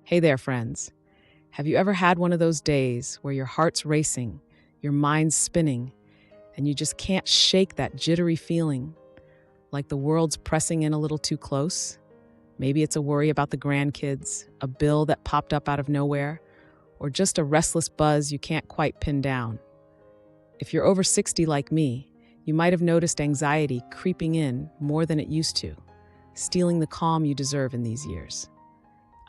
Hey there, friends. Have you ever had one of those days where your heart's racing, your mind's spinning, and you just can't shake that jittery feeling, like the world's pressing in a little too close? Maybe it's a worry about the grandkids, a bill that popped up out of nowhere, or just a restless buzz you can't quite pin down. If you're over 60 like me, you might have noticed anxiety creeping in more than it used to, stealing the calm you deserve in these years.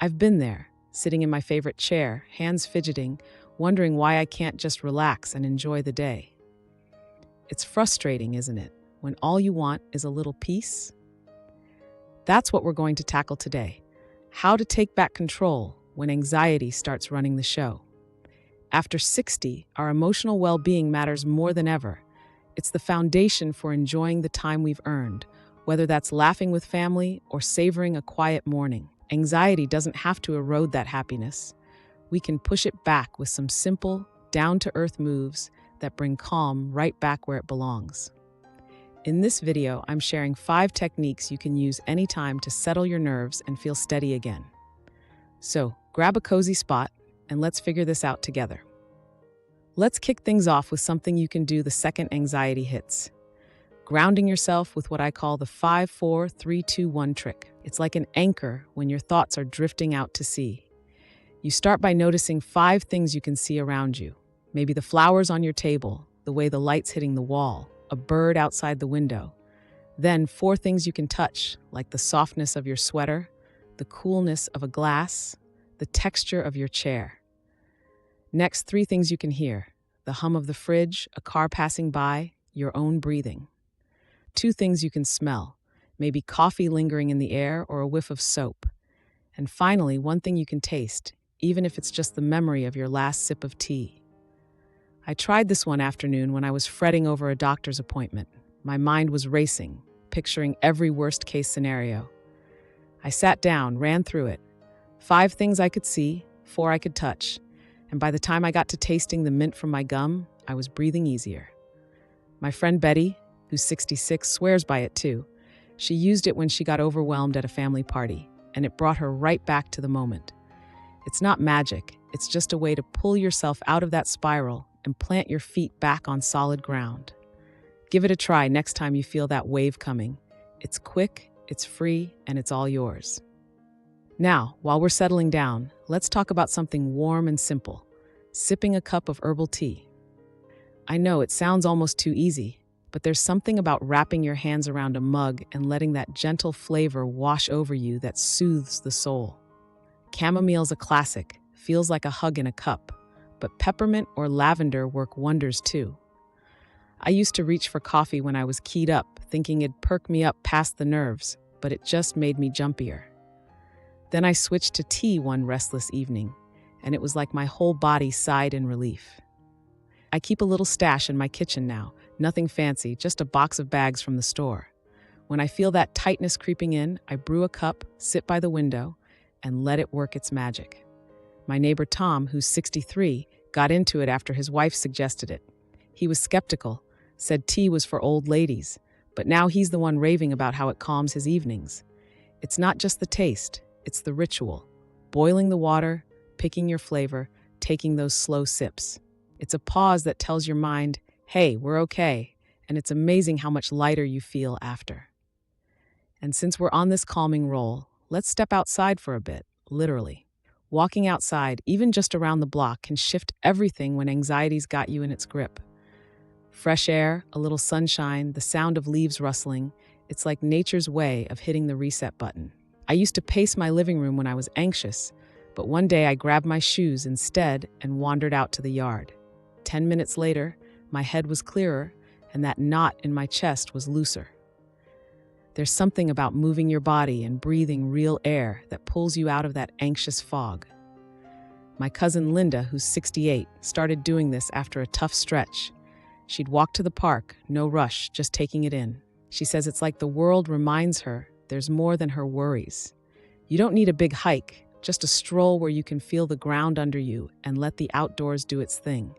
I've been there, sitting in my favorite chair, hands fidgeting, wondering why I can't just relax and enjoy the day. It's frustrating, isn't it, when all you want is a little peace? That's what we're going to tackle today: how to take back control when anxiety starts running the show. After 60, our emotional well-being matters more than ever. It's the foundation for enjoying the time we've earned, whether that's laughing with family or savoring a quiet morning. Anxiety doesn't have to erode that happiness. We can push it back with some simple, down-to-earth moves that bring calm right back where it belongs. In this video, I'm sharing 5 techniques you can use anytime to settle your nerves and feel steady again. So, grab a cozy spot and let's figure this out together. Let's kick things off with something you can do the second anxiety hits: grounding yourself with what I call the 5-4-3-2-1 trick. It's like an anchor when your thoughts are drifting out to sea. You start by noticing 5 things you can see around you. Maybe the flowers on your table, the way the light's hitting the wall, a bird outside the window. Then 4 things you can touch, like the softness of your sweater, the coolness of a glass, the texture of your chair. Next, 3 things you can hear: the hum of the fridge, a car passing by, your own breathing. 2 things you can smell: maybe coffee lingering in the air or a whiff of soap. And finally, 1 thing you can taste, even if it's just the memory of your last sip of tea. I tried this one afternoon when I was fretting over a doctor's appointment. My mind was racing, picturing every worst-case scenario. I sat down, ran through it. 5 things I could see, 4 I could touch. And by the time I got to tasting the mint from my gum, I was breathing easier. My friend Betty, who's 66, swears by it too. She used it when she got overwhelmed at a family party, and it brought her right back to the moment. It's not magic, it's just a way to pull yourself out of that spiral and plant your feet back on solid ground. Give it a try next time you feel that wave coming. It's quick, it's free, and it's all yours. Now, while we're settling down, let's talk about something warm and simple: sipping a cup of herbal tea. I know it sounds almost too easy, but there's something about wrapping your hands around a mug and letting that gentle flavor wash over you that soothes the soul. Chamomile's a classic, feels like a hug in a cup, but peppermint or lavender work wonders too. I used to reach for coffee when I was keyed up, thinking it'd perk me up past the nerves, but it just made me jumpier. Then I switched to tea one restless evening, and it was like my whole body sighed in relief. I keep a little stash in my kitchen now, nothing fancy, just a box of bags from the store. When I feel that tightness creeping in, I brew a cup, sit by the window, and let it work its magic. My neighbor Tom, who's 63, got into it after his wife suggested it. He was skeptical, said tea was for old ladies, but now he's the one raving about how it calms his evenings. It's not just the taste, it's the ritual: boiling the water, picking your flavor, taking those slow sips. It's a pause that tells your mind, hey, we're okay, and it's amazing how much lighter you feel after. And since we're on this calming roll, let's step outside for a bit, literally. Walking outside, even just around the block, can shift everything when anxiety's got you in its grip. Fresh air, a little sunshine, the sound of leaves rustling, it's like nature's way of hitting the reset button. I used to pace my living room when I was anxious, but one day I grabbed my shoes instead and wandered out to the yard. 10 minutes later, my head was clearer and that knot in my chest was looser. There's something about moving your body and breathing real air that pulls you out of that anxious fog. My cousin Linda, who's 68, started doing this after a tough stretch. She'd walk to the park, no rush, just taking it in. She says it's like the world reminds her there's more than her worries. You don't need a big hike, just a stroll where you can feel the ground under you and let the outdoors do its thing.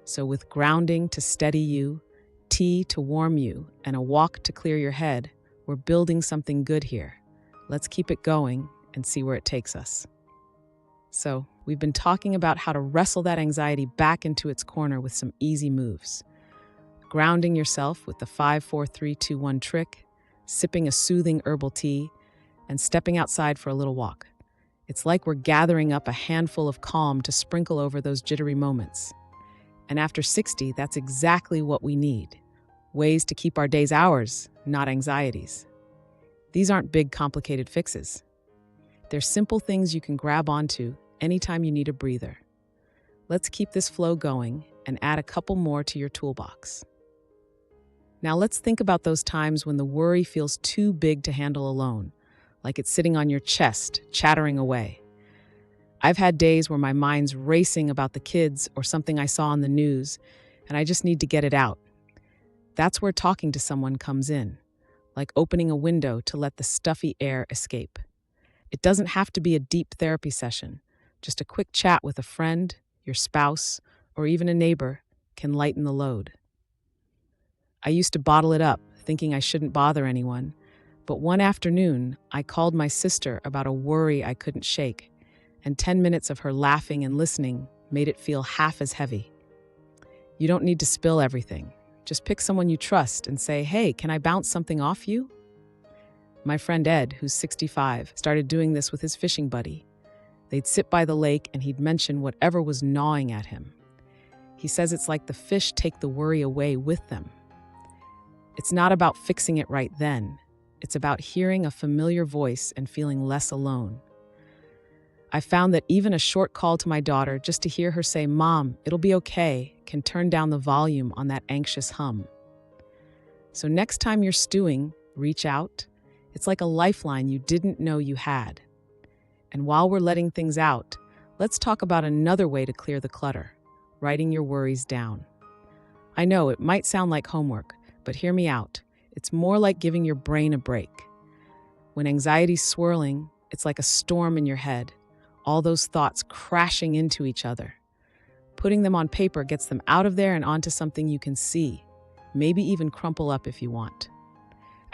So with grounding to steady you, tea to warm you, and a walk to clear your head, we're building something good here. Let's keep it going and see where it takes us. So, we've been talking about how to wrestle that anxiety back into its corner with some easy moves. Grounding yourself with the 5-4-3-2-1 trick, sipping a soothing herbal tea, and stepping outside for a little walk. It's like we're gathering up a handful of calm to sprinkle over those jittery moments. And after 60, that's exactly what we need. Ways to keep our days ours, not anxieties. These aren't big, complicated fixes. They're simple things you can grab onto anytime you need a breather. Let's keep this flow going and add a couple more to your toolbox. Now let's think about those times when the worry feels too big to handle alone, like it's sitting on your chest, chattering away. I've had days where my mind's racing about the kids or something I saw on the news, and I just need to get it out. That's where talking to someone comes in, like opening a window to let the stuffy air escape. It doesn't have to be a deep therapy session. Just a quick chat with a friend, your spouse, or even a neighbor can lighten the load. I used to bottle it up, thinking I shouldn't bother anyone, but one afternoon, I called my sister about a worry I couldn't shake, and 10 minutes of her laughing and listening made it feel half as heavy. You don't need to spill everything. Just pick someone you trust and say, "Hey, can I bounce something off you?" My friend Ed, who's 65, started doing this with his fishing buddy. They'd sit by the lake and he'd mention whatever was gnawing at him. He says it's like the fish take the worry away with them. It's not about fixing it right then. It's about hearing a familiar voice and feeling less alone. I found that even a short call to my daughter just to hear her say, "Mom, it'll be okay," can turn down the volume on that anxious hum. So next time you're stewing, reach out. It's like a lifeline you didn't know you had. And while we're letting things out, let's talk about another way to clear the clutter, writing your worries down. I know it might sound like homework, but hear me out. It's more like giving your brain a break. When anxiety's swirling, it's like a storm in your head, all those thoughts crashing into each other. Putting them on paper gets them out of there and onto something you can see, maybe even crumple up if you want.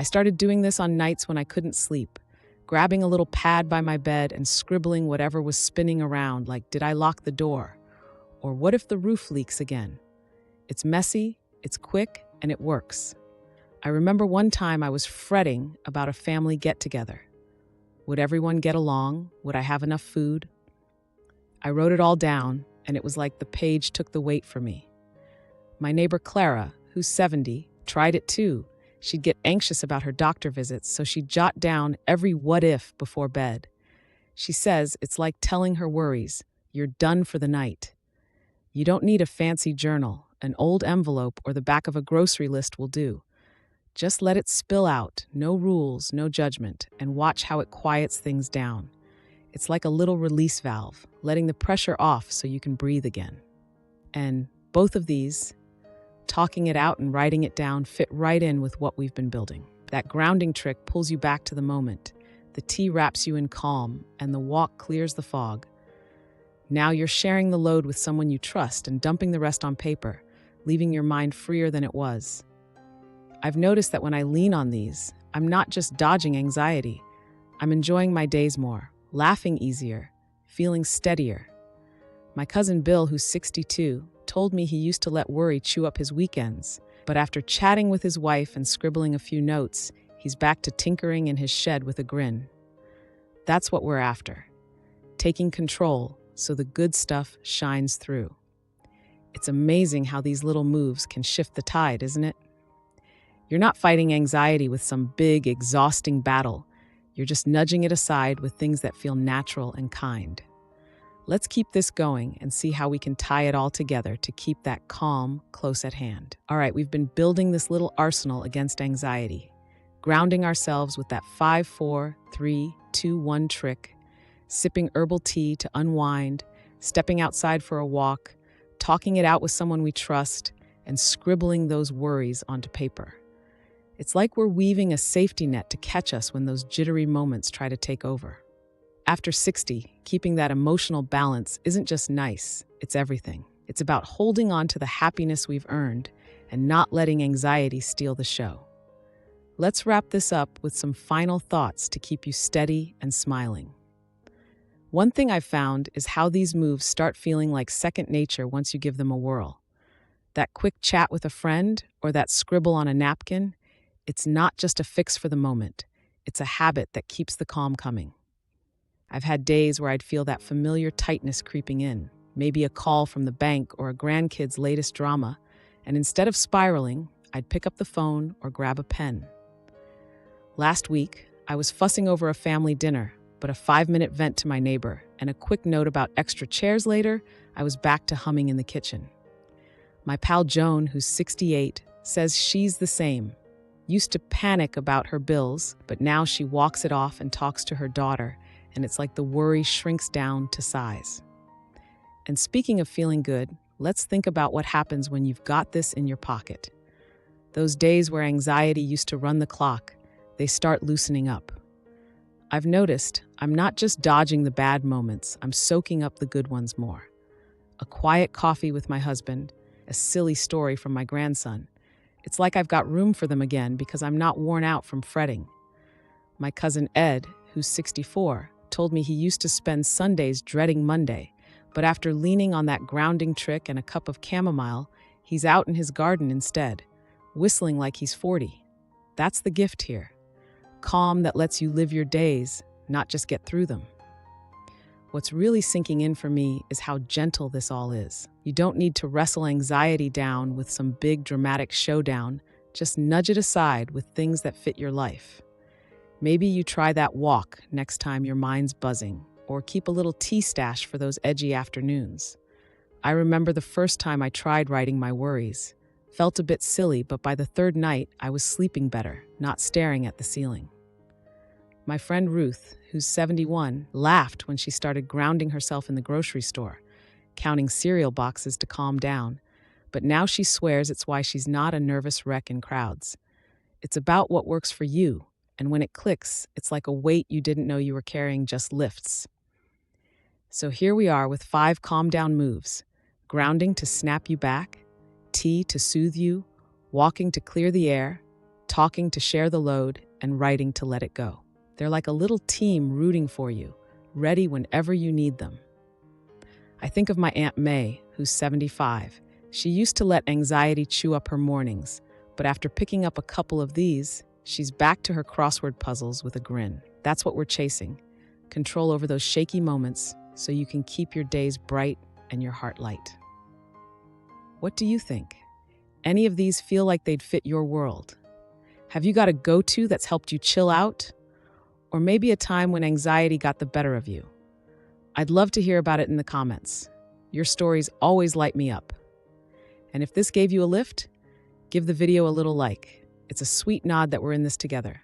I started doing this on nights when I couldn't sleep, grabbing a little pad by my bed and scribbling whatever was spinning around, like, did I lock the door? Or what if the roof leaks again? It's messy, it's quick, and it works. I remember one time I was fretting about a family get-together. Would everyone get along? Would I have enough food? I wrote it all down, and it was like the page took the weight for me. My neighbor Clara, who's 70, tried it too. She'd get anxious about her doctor visits, so she'd jot down every what if before bed. She says it's like telling her worries, "You're done for the night." You don't need a fancy journal. An old envelope or the back of a grocery list will do. Just let it spill out, no rules, no judgment, and watch how it quiets things down. It's like a little release valve, letting the pressure off so you can breathe again. And both of these, talking it out and writing it down, fit right in with what we've been building. That grounding trick pulls you back to the moment. The tea wraps you in calm, and the walk clears the fog. Now you're sharing the load with someone you trust and dumping the rest on paper, leaving your mind freer than it was. I've noticed that when I lean on these, I'm not just dodging anxiety. I'm enjoying my days more, laughing easier, feeling steadier. My cousin Bill, who's 62, told me he used to let worry chew up his weekends, but after chatting with his wife and scribbling a few notes, he's back to tinkering in his shed with a grin. That's what we're after, taking control so the good stuff shines through. It's amazing how these little moves can shift the tide, isn't it? You're not fighting anxiety with some big, exhausting battle. You're just nudging it aside with things that feel natural and kind. Let's keep this going and see how we can tie it all together to keep that calm close at hand. All right, we've been building this little arsenal against anxiety, grounding ourselves with that 5-4-3-2-1 trick, sipping herbal tea to unwind, stepping outside for a walk, talking it out with someone we trust, and scribbling those worries onto paper. It's like we're weaving a safety net to catch us when those jittery moments try to take over. After 60, keeping that emotional balance isn't just nice, it's everything. It's about holding on to the happiness we've earned and not letting anxiety steal the show. Let's wrap this up with some final thoughts to keep you steady and smiling. One thing I've found is how these moves start feeling like second nature once you give them a whirl. That quick chat with a friend or that scribble on a napkin, it's not just a fix for the moment. It's a habit that keeps the calm coming. I've had days where I'd feel that familiar tightness creeping in, maybe a call from the bank or a grandkid's latest drama, and instead of spiraling, I'd pick up the phone or grab a pen. Last week, I was fussing over a family dinner, but a 5-minute vent to my neighbor and a quick note about extra chairs later, I was back to humming in the kitchen. My pal Joan, who's 68, says she's the same. Used to panic about her bills, but now she walks it off and talks to her daughter, and it's like the worry shrinks down to size. And speaking of feeling good, let's think about what happens when you've got this in your pocket. Those days where anxiety used to run the clock, they start loosening up. I've noticed I'm not just dodging the bad moments, I'm soaking up the good ones more. A quiet coffee with my husband, a silly story from my grandson. It's like I've got room for them again because I'm not worn out from fretting. My cousin Ed, who's 64, told me he used to spend Sundays dreading Monday, but after leaning on that grounding trick and a cup of chamomile, he's out in his garden instead, whistling like he's 40. That's the gift here. Calm that lets you live your days, not just get through them. What's really sinking in for me is how gentle this all is. You don't need to wrestle anxiety down with some big dramatic showdown, just nudge it aside with things that fit your life. Maybe you try that walk next time your mind's buzzing, or keep a little tea stash for those edgy afternoons. I remember the first time I tried writing my worries. Felt a bit silly, but by the third night, I was sleeping better, not staring at the ceiling. My friend Ruth, who's 71, laughed when she started grounding herself in the grocery store, counting cereal boxes to calm down, but now she swears it's why she's not a nervous wreck in crowds. It's about what works for you, and when it clicks, it's like a weight you didn't know you were carrying just lifts. So here we are with 5 calm down moves: grounding to snap you back, tea to soothe you, walking to clear the air, talking to share the load, and writing to let it go. They're like a little team rooting for you, ready whenever you need them. I think of my Aunt May, who's 75. She used to let anxiety chew up her mornings, but after picking up a couple of these, she's back to her crossword puzzles with a grin. That's what we're chasing. Control over those shaky moments so you can keep your days bright and your heart light. What do you think? Any of these feel like they'd fit your world? Have you got a go-to that's helped you chill out? Or maybe a time when anxiety got the better of you? I'd love to hear about it in the comments. Your stories always light me up. And if this gave you a lift, give the video a little like. It's a sweet nod that we're in this together.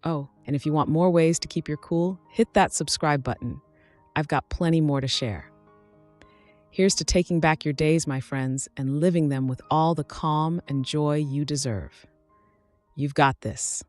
Oh, and if you want more ways to keep your cool, hit that subscribe button. I've got plenty more to share. Here's to taking back your days, my friends, and living them with all the calm and joy you deserve. You've got this.